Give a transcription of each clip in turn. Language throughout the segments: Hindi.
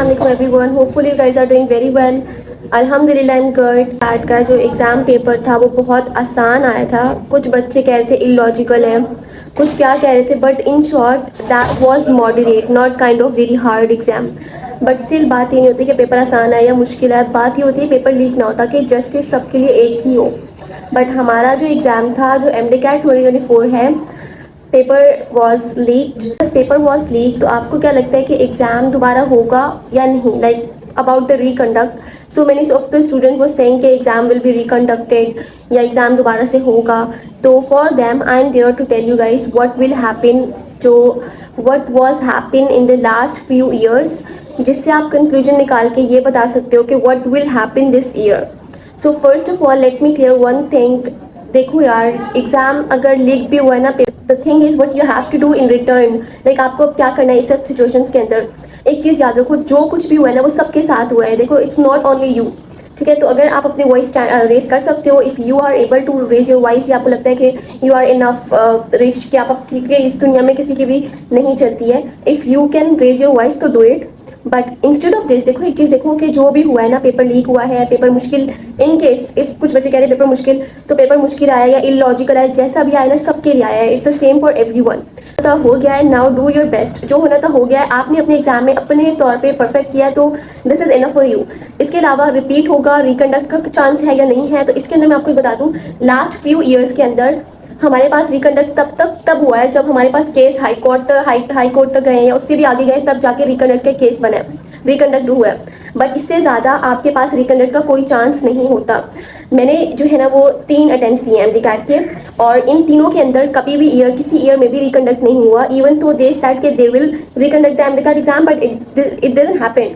अस्सलाम वालेकुम everyone, hopefully you guys are doing very well. अल्हम्दुलिल्लाह आई एम गुड। आज का जो एग्ज़ाम पेपर था वो बहुत आसान आया था। कुछ बच्चे कह रहे थे इलॉजिकल है, कुछ क्या कह रहे थे, but in short that was moderate, not kind of very hard exam. But still बात ये नहीं होती कि पेपर आसान है या मुश्किल है, बात ये होती है पेपर लीक ना होता, कि जस्टिस सबके लिए एक ही हो। बट हमारा जो एग्ज़ाम था, जो MD-CAT 2024 है, पेपर वॉज लीक। तो आपको क्या लगता है कि एग्ज़ाम दोबारा होगा या नहीं? Like about the reconduct, so many of the student वो सेइंग कि एग्ज़ाम विल बी रिकंडक्टेड या एग्ज़ाम दोबारा से होगा। तो for them I am there to tell you guys what will happen, जो what was happen in the last few years, जिससे आप कंक्लूजन निकाल के ये बता सकते हो कि what will happen this year. So first of all let me clear one thing. देखो यार, एग्ज़ाम अगर लीक भी हुआ है ना, the thing is what you have to do in return. Like आपको अब क्या करना है इस सब सिचुएशंस के अंदर। एक चीज़ याद रखो, जो कुछ भी हुआ है ना वो सबके साथ हुआ है। देखो, इट्स नॉट ओनली यू, ठीक है? तो अगर आप अपनी वॉइस रेज कर सकते हो, if you are able to raise your voice, या आपको लगता है कि यू आर इनफ रिच कि आप, क्योंकि इस दुनिया में किसी की भी नहीं चलती है, if you can raise your voice तो do it. But instead of this, देखो एक चीज़ देखो कि जो भी हुआ है ना, पेपर लीक हुआ है, पेपर मुश्किल, इन केस इफ कुछ बच्चे कह रहे हैं पेपर मुश्किल, तो पेपर मुश्किल आया या इलॉजिकल आया, जैसा भी आया ना सबके लिए आया है। It's the same for everyone. तो हो गया है, नाउ डू योर बेस्ट। जो होना था हो गया है, आपने अपने एग्जाम में अपने तौर पे परफेक्ट किया, तो this is enough for you. इसके अलावा रिपीट होगा, रिकंडक्ट का चांस है या नहीं है, तो इसके अंदर मैं आपको बता दूँ, लास्ट फ्यू ईयर्स के अंदर हमारे पास रिकंडक्ट तब हुआ है जब हमारे पास केस हाई कोर्ट तक गए या उससे भी आगे गए, तब जाके रिकंडक्ट के केस बने, रिकंडक्ट हुआ है। बट इससे ज़्यादा आपके पास रिकंडक्ट का कोई चांस नहीं होता। मैंने जो है ना वो 3 अटेम्प्ट दिए MD-CAT के, और इन तीनों के अंदर कभी भी किसी ईयर में भी रिकंडक्ट नहीं हुआ। इवन तो दे सेड के they will reconduct the MD-CAT exam, but it didn't happen.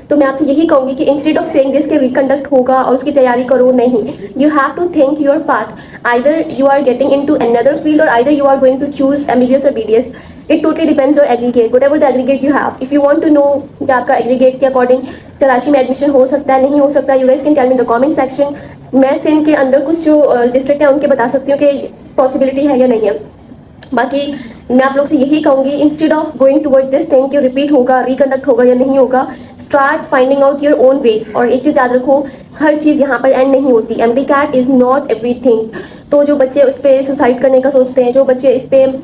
तो मैं आपसे यही कहूँगी कि इंस्टेड ऑफ सेइंग दिस के रिकंडक्ट होगा और उसकी तैयारी करो, नहीं, you have to think your path. Either you are getting into another field और either you are going to choose MBBS और BDS। It totally depends your aggregate, whatever the aggregate you have. If you want to know कि आपका एग्रीगेट के अकॉर्डिंग कराची में एडमिशन हो सकता है, नहीं हो सकता, you guys can tell me in the comment section. मैं सिंध के अंदर कुछ जो डिस्ट्रिक्ट है उनके बता सकती हूँ कि पॉसिबिलिटी है या नहीं है। बाकी मैं आप लोग से यही कहूँगी, instead of going toward this thing कि रिपीट होगा, रिकंडक्ट होगा या नहीं होगा, start finding out your own ways. और एक चीज़ याद रखो, हर चीज़ यहाँ पर एंड नहीं होती। MD-CAT is not everything. तो जो बच्चे उस पर सुसाइड करने का सोचते हैं, जो बच्चे इस पर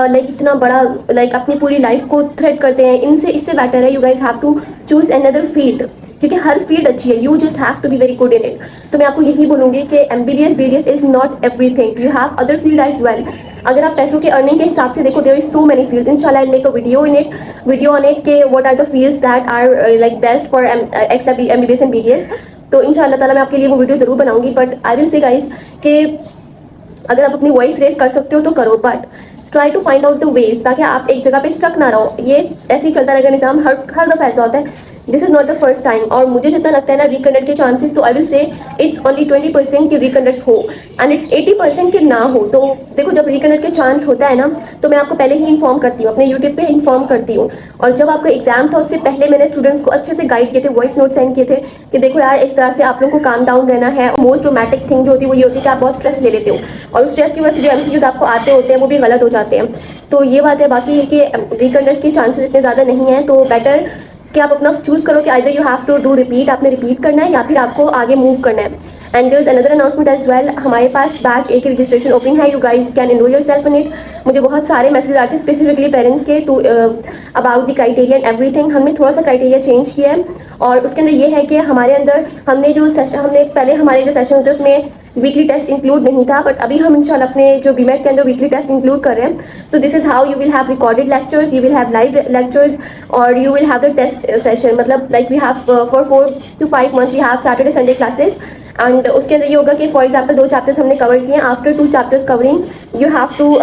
लाइक इतना बड़ा लाइक अपनी पूरी लाइफ को थ्रेट करते हैं, इससे बेटर है you guys have to choose another field, क्योंकि हर फील्ड अच्छी है। You just have to be very good in it. तो मैं आपको यही बोलूँगी कि MBBS BDS is not everything, you have other field as well. अगर आप पैसों के अर्निंग के हिसाब से देखो, there is so many field. इंशाल्लाह I make a video on it के what are the fields that are like best for MBBS and BDS। तो इंशाल्लाह ताला मैं आपके लिए वो वीडियो ज़रूर बनाऊंगी। But I will say guys कि अगर आप अपनी वॉइस रेस कर सकते हो तो करो, but try to find out the ways, ताकि आप एक जगह पे स्टक ना रहो। ये ऐसे ही चलता रहेगा निज़ाम, हर दफ़ा ऐसा होता है। This is not the first time. और मुझे जितना लगता है ना रिकंडक्ट के चांसेस, तो I will say it's only 20% कि रिकंडक्ट हो एंड इट्स 80% कि ना हो। तो देखो, जब रिकंडक्ट के चांस होता है ना, तो मैं आपको पहले ही इन्फॉर्म करती हूँ, अपने यूट्यूब पे इन्फॉर्म करती हूँ। और जब आपका एग्जाम था उससे पहले मैंने स्टूडेंट्स को अच्छे से गाइड किए थे, वॉइस नोट सेंड किए थे कि देखो यार, इस तरह से आप लोगों को काम डाउन रहना है। मोस्ट रोमैटिक थिंग जो होती है वो ये होती है कि आप बहुत स्ट्रेस ले लेते हो, और उस स्ट्रेस की वजह से जो MCQs आपको आते होते हैं वो भी गलत हो जाते हैं। तो ये बात है। बाकी है कि रिकंडक्ट के चांसेस इतने ज़्यादा नहीं हैं, तो बेटर कि आप अपना चूज़ करो कि either you have to do repeat, आपने रिपीट करना है या फिर आपको आगे मूव करना है। And there is another announcement as well, हमारे पास बैच A की रजिस्ट्रेशन ओपन है, you guys can enrol yourself in it. मुझे बहुत सारे मैसेज आते हैं स्पेसिफिकली पेरेंट्स के to about the criteria and everything. हमने थोड़ा सा क्राइटेरिया चेंज किया है, और उसके अंदर ये है कि हमारे अंदर हमने पहले हमारे जो सेशन होते हैं उसमें वीकली टेस्ट इंक्लूड नहीं था, बट अभी हम इंशाल्लाह अपने जो BMAT के अंदर वीकली टेस्ट इंक्लूड कर रहे हैं। तो this is how you will have recorded lectures, you will have live lectures, और you will have the test session. मतलब like we have for 4 to 5 months we have Saturday Sunday classes. And उसके अंदर ये होगा कि फॉर एग्जाम्पल 2 चैप्टर्स हमने कवर किए हैं, after 2 chapters covering you have to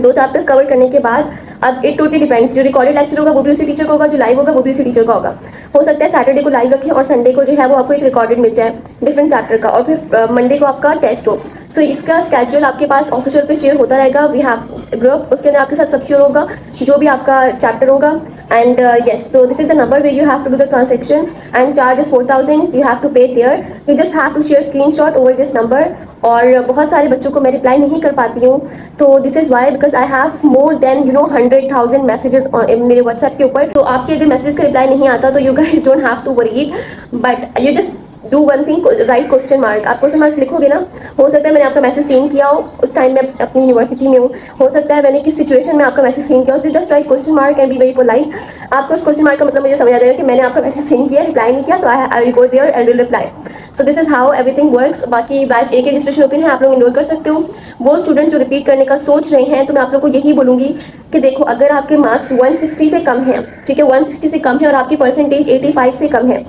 2 chapters cover करने के बाद, अब इट टोटली डिपेंड्स, जो रिकॉर्डेड लेक्चर होगा वो भी उसी टीचर का होगा, जो लाइव होगा वो भी उसी टीचर का होगा। हो सकता है सैटरडे को लाइव रखें और संडे को जो है वो आपको एक रिकॉर्डेड मिल जाए डिफरेंट चैप्टर का, और फिर मंडे को आपका टेस्ट हो। सो इसका स्केड्यूल आपके पास ऑफिशियल पे शेयर होता रहेगा। वी हैव ग्रुप, उसके अंदर आपके साथ सब शेयर होगा, जो भी आपका चैप्टर होगा and yes, so this is the number where you have to do the transaction and charge is 4,000 you have to pay there. You just have to share screenshot over this number. और बहुत सारे बच्चों को मैं रिप्लाई नहीं कर पाती हूँ, तो this is why because I have more than 100,000 messages मेरे व्हाट्सएप के ऊपर. तो आपके अगर मैसेज का रिप्लाई नहीं आता तो you guys don't have to worry, but you just do one thing, write question mark. आप क्वेश्चन मार्क लिखोगे ना, हो सकता है मैंने आपका मैसेज सीन किया हो, उस टाइम मैं अपनी यूनिवर्सिटी में हूँ, हो सकता है मैंने किस सिचुएशन में आपका मैसेज सीन किया हो. Just right question mark and be very polite. आपको उस क्वेश्चन मार्क का मतलब मुझे समझ आ जाएगा कि मैंने आपका मैसेज सीन किया, रिप्लाई नहीं किया, तो I will go there and will reply. So this is how everything works. बाकी बैच ए के रजिस्ट्रेशन ओपन है, आप लोग इनरोल कर सकते हो. वो स्टूडेंट जो रिपीट करने का सोच रहे हैं, तो मैं आप लोग को यही बोलूँगी कि देखो, अगर आपके मार्क्स 160 से कम हैं, ठीक है, 160 से कम है और आपकी परसेंटेज 85 से कम है,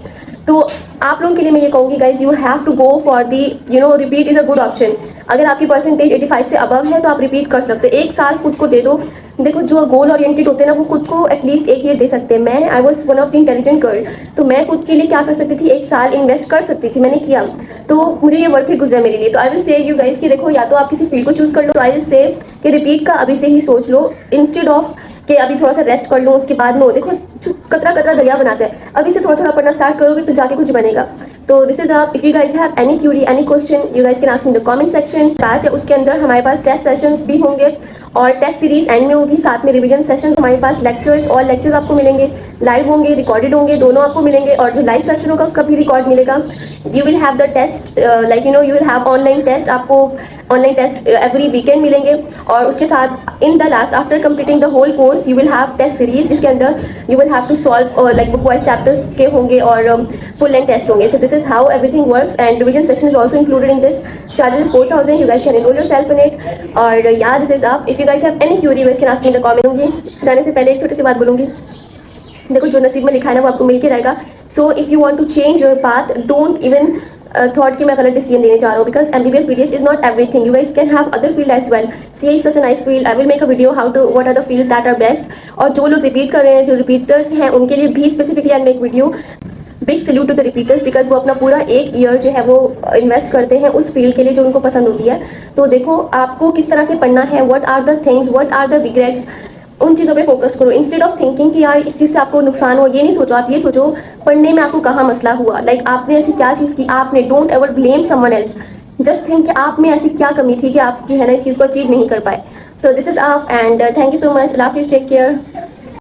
तो आप लोगों के लिए मैं ये कहूँगी guys, you have to go for the repeat is a good option. अगर आपकी परसेंटेज 85 से अबव है तो आप रिपीट कर सकते हो. एक साल खुद को दे दो. देखो, जो गोल ओरिएंटेड होते हैं ना, वो खुद को एटलीस्ट एक ईयर दे सकते हैं. मैं I was one of the intelligent girl, तो मैं खुद के लिए क्या कर सकती थी, एक साल इन्वेस्ट कर सकती थी, मैंने किया, तो मुझे ये वर्थ इट गुजरा मेरे लिए. तो I will say you guys कि देखो, या तो आप किसी फील्ड को चूज कर लो, तो आई विल से कि रिपीट का अभी से ही सोच लो, इंस्टेड ऑफ कि अभी थोड़ा सा रेस्ट कर लो उसके बाद नो. देखो, कतरा कतरा दरिया बनाते हैं, अभी से थोड़ा थोड़ा पढ़ना स्टार्ट करोगे तो जाके कुछ बनेगा. तो this is if you guys have any Curie, any question, you guys can ask in the comment section. Batch है, उसके अंदर हमारे पास टेस्ट सेशंस भी होंगे और टेस्ट सीरीज एंड में होगी, साथ में रिवीजन सेशन. हमारे पास लेक्चर्स, और लेक्चर्स आपको मिलेंगे, लाइव होंगे, रिकॉर्डेड होंगे, दोनों आपको मिलेंगे. और जो लाइव सेशन होगा उसका भी रिकॉर्ड मिलेगा. You will have the test, like you will have online test. आपको ऑनलाइन टेस्ट एवरी वीकेंड मिलेंगे. और उसके साथ in the last, after completing the whole course, you will have test series, जिसके अंदर you will have to solve like book wise chapters के होंगे और फुल लेंथ टेस्ट होंगे. So this is how everything works and revision session is also included in this. Charges is 4,000. You guys can enroll yourself in it. और yeah, this is up. If you guys have any query, you guys can ask me in the comment. जाने से पहले एक छोटी सी बात बोलूँगी. देखो, जो नसीब में लिखा है ना, वो आपको मिल के रहेगा. So if you want to change your path, don't even thought कि मैं गलत डिसीजन लेने जा रहा हूँ, because MBBS BDS is not everything. You guys can have other field as well. CA is such a nice field. I will make a video how to what are the fields that are best. और जो लोग रिपीट कर रहे हैं, जो रिपीटर्स हैं, उनके लिए भी specifically I make video. Big salute to the repeaters, because वो अपना पूरा एक ईयर जो है वो इन्वेस्ट करते हैं उस फील्ड के लिए जो उनको पसंद होती है. तो देखो, आपको किस तरह से पढ़ना है, what are the things, what are the regrets, उन चीज़ों पे फोकस करो. इंस्टेड ऑफ थिंकिंग कि यार इस चीज़ से आपको नुकसान हो, ये नहीं सोचो. आप ये सोचो पढ़ने में आपको कहाँ मसला हुआ, लाइक आपने ऐसी क्या चीज़ की आपने. Don't ever blame someone else, just think कि आप में ऐसी क्या कमी थी कि आप जो है ना इस चीज़ को अचीव नहीं कर पाए. सो दिस इज आप and thank you so much. Allah हाफिज़, टेक केयर.